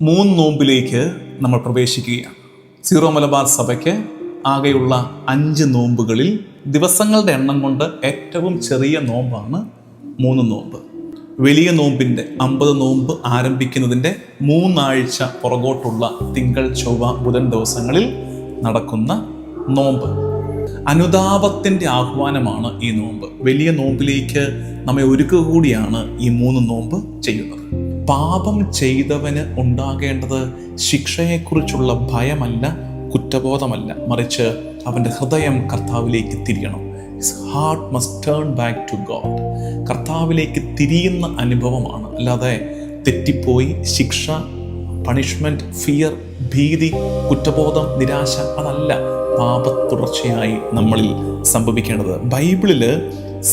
മൂന്ന് നോമ്പിലേക്ക് നമ്മൾ പ്രവേശിക്കുകയാണ്. സീറോ മലബാർ സഭയ്ക്ക് ആകെയുള്ള 5 നോമ്പുകളിൽ ദിവസങ്ങളുടെ എണ്ണം കൊണ്ട് ഏറ്റവും ചെറിയ നോമ്പാണ് 3 നോമ്പ്. വലിയ നോമ്പിൻ്റെ 50 നോമ്പ് ആരംഭിക്കുന്നതിൻ്റെ 3 ആഴ്ച പുറകോട്ടുള്ള തിങ്കൾ, ചൊവ്വ, ബുധൻ ദിവസങ്ങളിൽ നടക്കുന്ന നോമ്പ്. അനുതാപത്തിൻ്റെ ആഹ്വാനമാണ് ഈ നോമ്പ്. വലിയ നോമ്പിലേക്ക് നമ്മെ ഒരുക്കുക കൂടിയാണ് ഈ 3 നോമ്പ് ചെയ്യുന്നത്. പാപം ചെയ്തവന് ഉണ്ടാകേണ്ടത് ശിക്ഷയെക്കുറിച്ചുള്ള ഭയമല്ല, കുറ്റബോധമല്ല, മറിച്ച് അവൻ്റെ ഹൃദയം കർത്താവിലേക്ക് തിരിയണം. His heart must turn back to God. കർത്താവിലേക്ക് തിരിയുന്ന അനുഭവമാണ്. അല്ലാതെ തെറ്റിപ്പോയി ശിക്ഷ, പണിഷ്മെൻറ്റ്, ഫിയർ, ഭീതി, കുറ്റബോധം, നിരാശ, അതല്ല പാപത്തുടർച്ചയായി നമ്മളിൽ സംഭവിക്കേണ്ടത്. ബൈബിളിൽ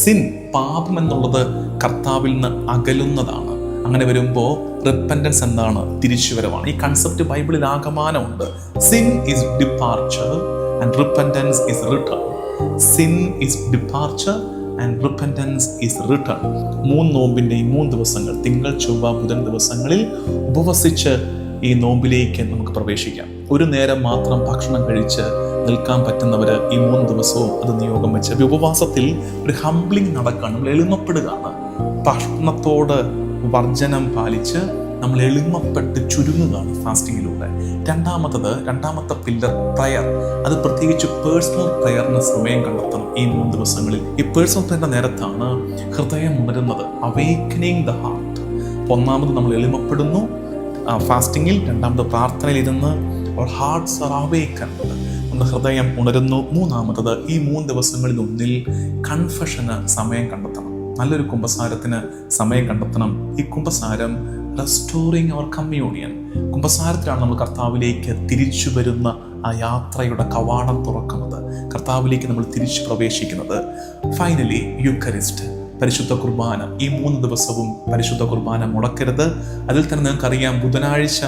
സിൻ, പാപം എന്നുള്ളത് കർത്താവിൽ നിന്ന് അകലുന്നതാണ്. അങ്ങനെ വരുമ്പോൾ റിപ്പൻറ്റൻസ് എന്താണ്? തിരിച്ചുവരവാണ്. ഈ കൺസെപ്റ്റ് ബൈബിളിൽ ആകമാനമുണ്ട്. Sin is departure and repentance is return. Sin is departure and repentance is return. 3 നോമ്പിൻ്റെ ഈ 3 ദിവസങ്ങൾ, തിങ്കൾ, ചൊവ്വ, ബുധൻ ദിവസങ്ങളിൽ ഉപവസിച്ച് ഈ നോമ്പിലേക്ക് നമുക്ക് പ്രവേശിക്കാം. ഒരു നേരം മാത്രം ഭക്ഷണം കഴിച്ച് നിൽക്കാൻ പറ്റുന്നവർ ഈ 3 ദിവസവും അത് നിയോഗം വെച്ച് ഉപവാസത്തിൽ ഒരു ഹംബ്ലിംഗ് നടക്കുകയാണ്. നമ്മൾ എളിമപ്പെടുകയാണ്. ഭക്ഷണത്തോട് വർജനം പാലിച്ച് നമ്മൾ എളിമപ്പെട്ട് ചുരുങ്ങുകയാണ് ഫാസ്റ്റിങ്ങിലൂടെ. രണ്ടാമത്തെ പില്ലർ പ്രയർ. അത് പ്രത്യേകിച്ച് പേഴ്സണൽ പ്രയറിന് സമയം കണ്ടെത്തണം ഈ 3 ദിവസങ്ങളിൽ. ഈ പേഴ്സണൽ പ്രയറിന്റെ നേരത്താണ് ഹൃദയം ഉണരുന്നത്. അവെയ്ക്കനിങ് ദ ഹാർട്ട്. ഒന്നാമത് നമ്മൾ എളിമപ്പെടുന്നു ഫാസ്റ്റിങ്ങിൽ, രണ്ടാമത് പ്രാർത്ഥനയിൽ ഇരുന്ന് our hearts are awakened. നമ്മുടെ ഹൃദയം ഉണരുന്നു. മൂന്നാമത്തത് ഈ 3 ദിവസങ്ങളിൽ ഒന്നിൽ കൺഫെഷന് സമയം കണ്ടെത്തണം. നല്ലൊരു കുമ്പസാരത്തിന് സമയം കണ്ടെത്തണം. ഈ കുമ്പസാരം റെസ്റ്റോറിങ് അവർ കമ്മ്യൂണിയൻ. കുമ്പസാരത്തിലാണ് നമ്മൾ കർത്താവിലേക്ക് തിരിച്ചു വരുന്ന ആ യാത്രയുടെ കവാടം തുറക്കുന്നത്. കർത്താവിലേക്ക് നമ്മൾ തിരിച്ചു പ്രവേശിക്കുന്നത്. ഫൈനലി യൂക്കറിസ്റ്റ്, പരിശുദ്ധ കുർബാന. ഈ 3 ദിവസവും പരിശുദ്ധ കുർബാന മുടക്കരുത്. അതിൽ തന്നെ നിങ്ങൾക്കറിയാം, ബുധനാഴ്ച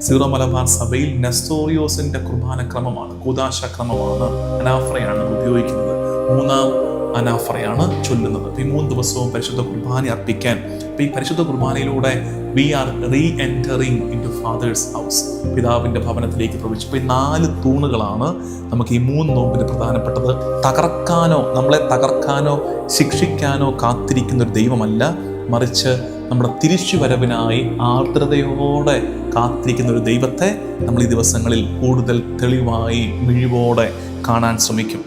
സീറോ മലബാർ സഭയിൽ നെസ്റ്റോറിയോസിന്റെ കുർബാന ക്രമമാണ്, കൂദാശ ക്രമമാണ്, അനാഫ്രയാണ് ഉപയോഗിക്കുന്നത്. 3-ാം അനാഫറയാണ് ചൊല്ലുന്നത്. ഈ 3 ദിവസവും പരിശുദ്ധ കുർബാന അർപ്പിക്കാൻ. ഈ പരിശുദ്ധ കുർബാനയിലൂടെ we are re entering into father's house, പിതാവിൻ്റെ ഭവനത്തിലേക്ക് പ്രവേശിച്ചു. ഈ 4 തൂണുകളാണ് നമുക്ക് ഈ 3 നോമ്പിന് പ്രധാനപ്പെട്ടത്. നമ്മളെ തകർക്കാനോ ശിക്ഷിക്കാനോ കാത്തിരിക്കുന്ന ഒരു ദൈവമല്ല, മറിച്ച് നമ്മുടെ തിരിച്ചുവരവിനായി ആർദ്രതയോടെ കാത്തിരിക്കുന്ന ഒരു ദൈവത്തെ നമ്മൾ ഈ ദിവസങ്ങളിൽ കൂടുതൽ തെളിവായി മിഴിവോടെ കാണാൻ ശ്രമിക്കും.